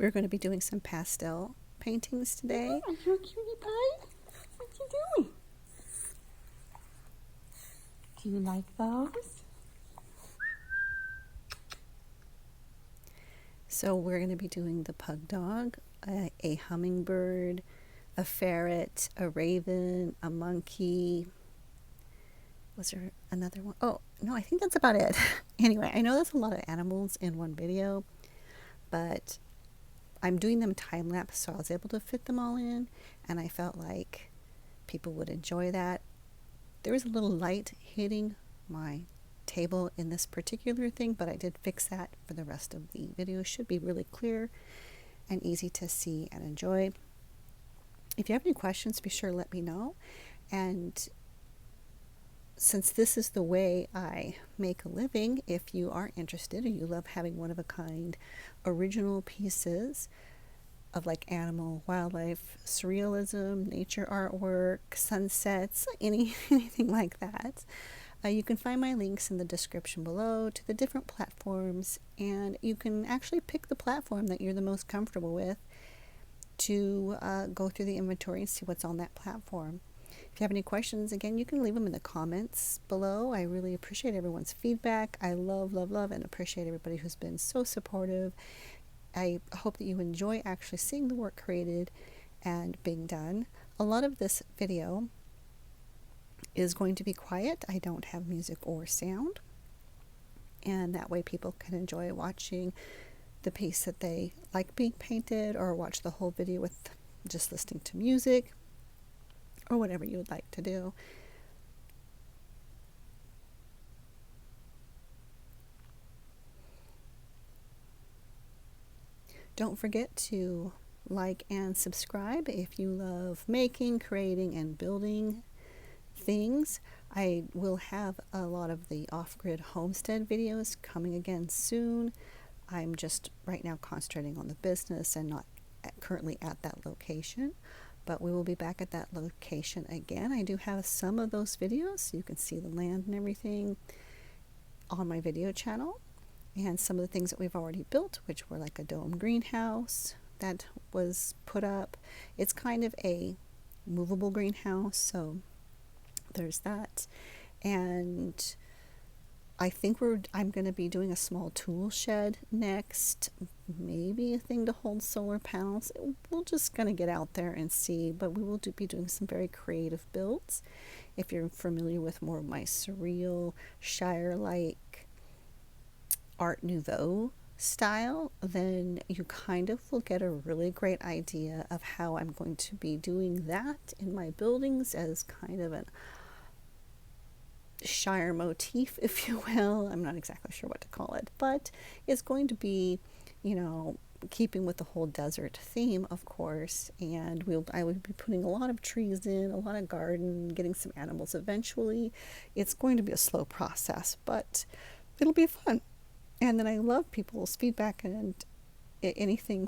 We're going to be doing some pastel paintings today. Are you a cutie pie? What you doing? Do you like those? So we're going to be doing the pug dog, a hummingbird, a ferret, a raven, a monkey. Was there another one? Oh, no, I think that's about it. Anyway, I know that's a lot of animals in one video, but I'm doing them time lapse, so I was able to fit them all in, and I felt like people would enjoy that. There was a little light hitting my table in this particular thing, but I did fix that for the rest of the video. It should be really clear and easy to see and enjoy. If you have any questions, be sure to let me know. And since this is the way I make a living, if you are interested or you love having one-of-a-kind original pieces of like animal, wildlife, surrealism, nature artwork, sunsets, anything like that, you can find my links in the description below to the different platforms, and you can actually pick the platform that you're the most comfortable with to go through the inventory and see what's on that platform. If you have any questions, again, you can leave them in the comments below. I really appreciate everyone's feedback. I love and appreciate everybody who's been so supportive. I hope that you enjoy actually seeing the work created and being done. A lot of this video is going to be quiet. I don't have music or sound, and that way people can enjoy watching the piece that they like being painted, or watch the whole video with just listening to music, or whatever you would like to do. Don't forget to like and subscribe if you love making, creating, and building things. I will have a lot of the off-grid homestead videos coming again soon. I'm just right now concentrating on the business and not currently at that location, but we will be back at that location again. I do have some of those videos so you can see the land and everything on my video channel, and some of the things that we've already built, which were like a dome greenhouse that was put up. It's kind of a movable greenhouse, so there's that. And I think I'm going to be doing a small tool shed next, maybe a thing to hold solar panels. We're just going to get out there and see, but we will be doing some very creative builds. If you're familiar with more of my surreal, Shire-like Art Nouveau style, then you kind of will get a really great idea of how I'm going to be doing that in my buildings as kind of an Shire motif, if you will. I'm not exactly sure what to call it, but it's going to be, you know, keeping with the whole desert theme, of course. And I will be putting a lot of trees in, a lot of garden, getting some animals eventually. It's going to be a slow process, but it'll be fun. And then I love people's feedback and anything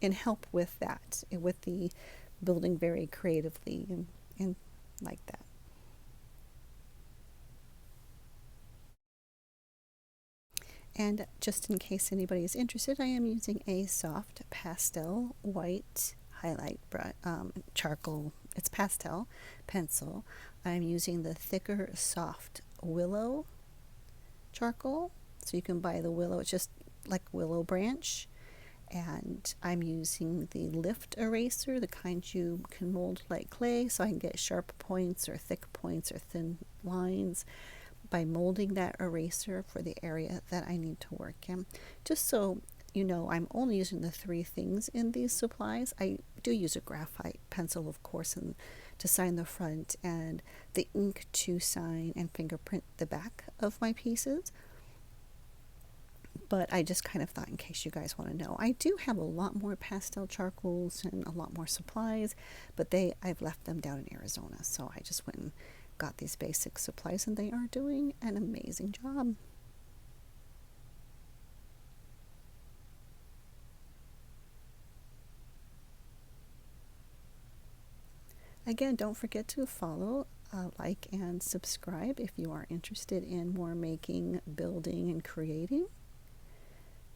in help with that, with the building very creatively and like that. And just in case anybody is interested, I am using a soft pastel white highlight charcoal. It's pastel pencil. I'm using the thicker soft willow charcoal, so you can buy the willow. It's just like willow branch. And I'm using the lift eraser, the kind you can mold like clay, so I can get sharp points or thick points or thin lines by molding that eraser for the area that I need to work in. Just so you know, I'm only using the 3 things in these supplies. I do use a graphite pencil, of course, to sign the front, and the ink to sign and fingerprint the back of my pieces. But I just kind of thought, in case you guys want to know, I do have a lot more pastel charcoals and a lot more supplies, but I've left them down in Arizona, so I just went and got these basic supplies, and they are doing an amazing job. Again, don't forget to follow, like, and subscribe if you are interested in more making, building, and creating.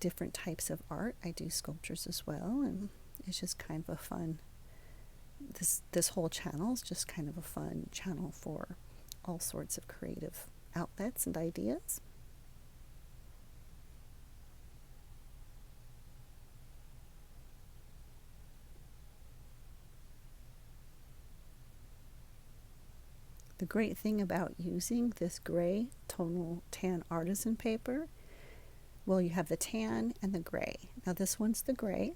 different types of art. I do sculptures as well, and it's just kind of a fun, this whole channel is just kind of a fun channel for all sorts of creative outlets and ideas. The great thing about using this gray tonal tan artisan paper, well, you have the tan and the gray. Now this one's the gray,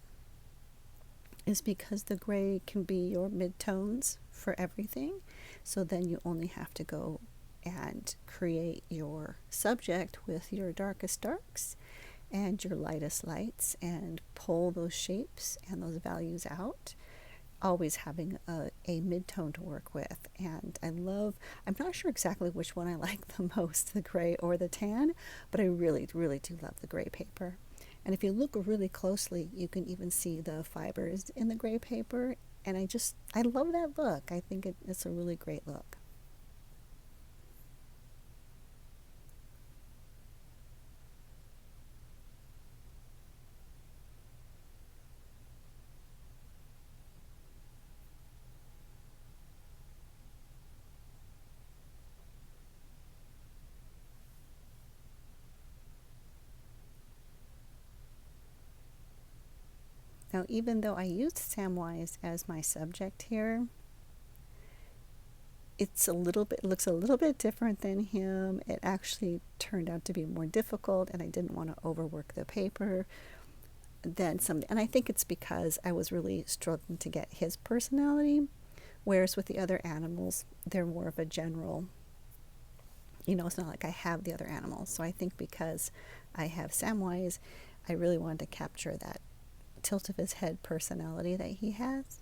is because the gray can be your mid-tones for everything. So then you only have to go and create your subject with your darkest darks and your lightest lights and pull those shapes and those values out, always having a mid-tone to work with. And I'm not sure exactly which one I like the most, the gray or the tan, but I really, really do love the gray paper. And if you look really closely, you can even see the fibers in the gray paper. And I love that look. I think it's a really great look. Now, even though I used Samwise as my subject here, it looks a little bit different than him. It actually turned out to be more difficult, and I didn't want to overwork the paper than some. And I think it's because I was really struggling to get his personality, whereas with the other animals, they're more of a general. It's not like I have the other animals. So I think because I have Samwise, I really wanted to capture that tilt of his head personality that he has.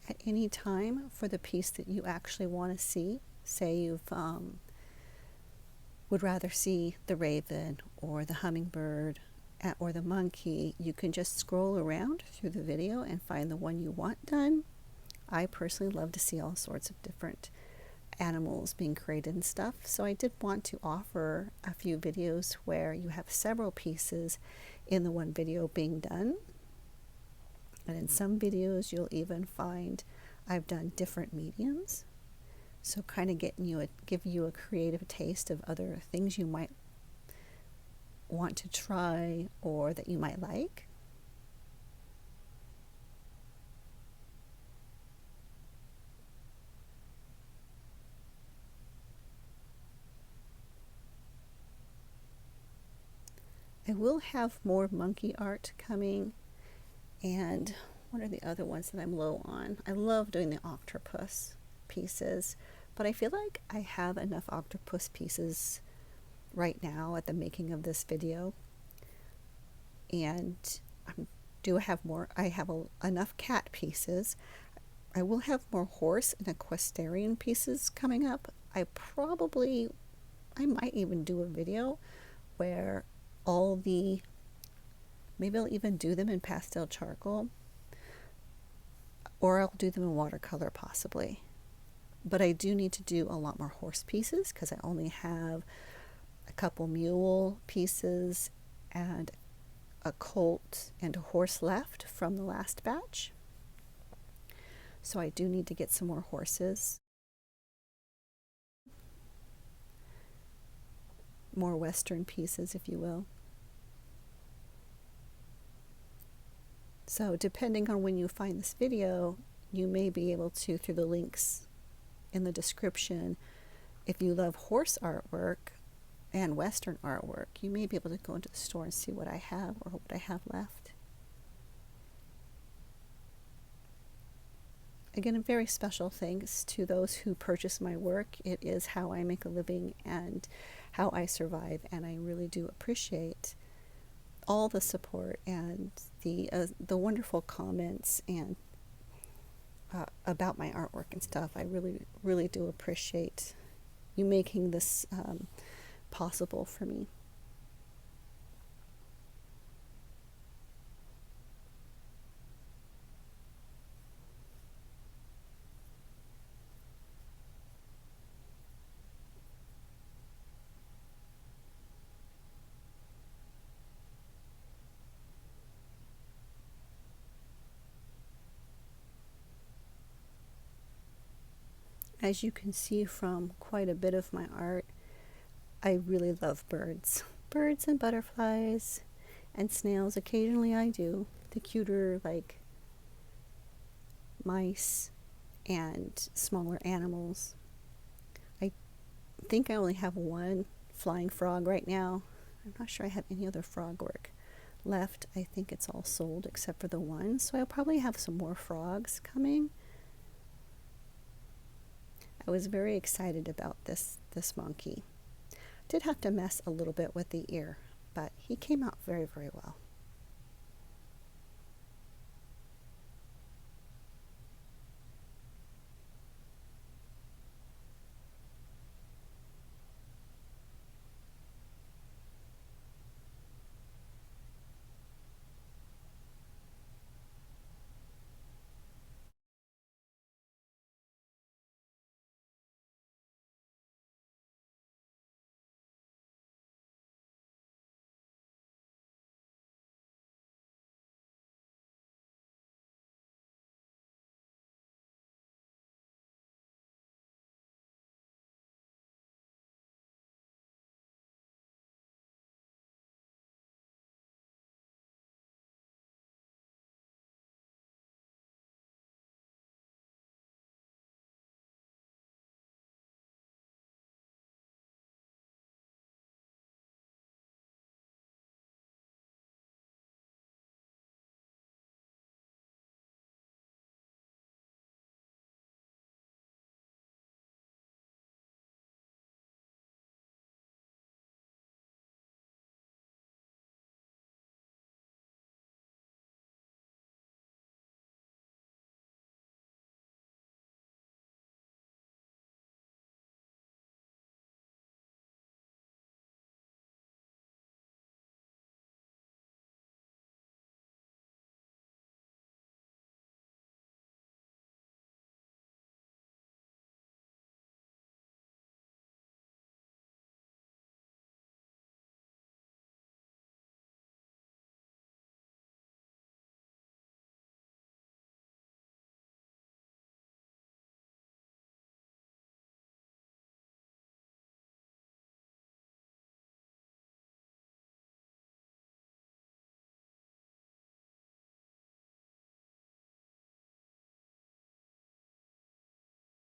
At any time for the piece that you actually want to see, say you've would rather see the raven or the hummingbird or the monkey, you can just scroll around through the video and find the one you want done. I personally love to see all sorts of different animals being created and stuff, so I did want to offer a few videos where you have several pieces in the one video being done. And in some videos you'll even find I've done different mediums, so kind of give you a creative taste of other things you might want to try or that you might like. I will have more monkey art coming. And what are the other ones that I'm low on? I love doing the octopus pieces, but I feel like I have enough octopus pieces right now at the making of this video. And I have more. I have enough cat pieces. I will have more horse and equestrian pieces coming up. I might even do a video where maybe I'll even do them in pastel charcoal, or I'll do them in watercolor possibly. But I do need to do a lot more horse pieces because I only have a couple mule pieces and a colt and a horse left from the last batch. So I do need to get some more horses. More Western pieces, if you will. So depending on when you find this video, you may be able to, through the links in the description, if you love horse artwork and Western artwork, you may be able to go into the store and see what I have or what I have left. Again, a very special thanks to those who purchase my work. It is how I make a living and how I survive, and I really do appreciate all the support and the wonderful comments and about my artwork and stuff. I really, really do appreciate you making this possible for me. As you can see from quite a bit of my art, I really love birds. Birds and butterflies and snails. Occasionally I do. The cuter, like mice and smaller animals. I think I only have one flying frog right now. I'm not sure I have any other frog work left. I think it's all sold except for the one. So I'll probably have some more frogs coming. I was very excited about this monkey. Did have to mess a little bit with the ear, but he came out very, very well.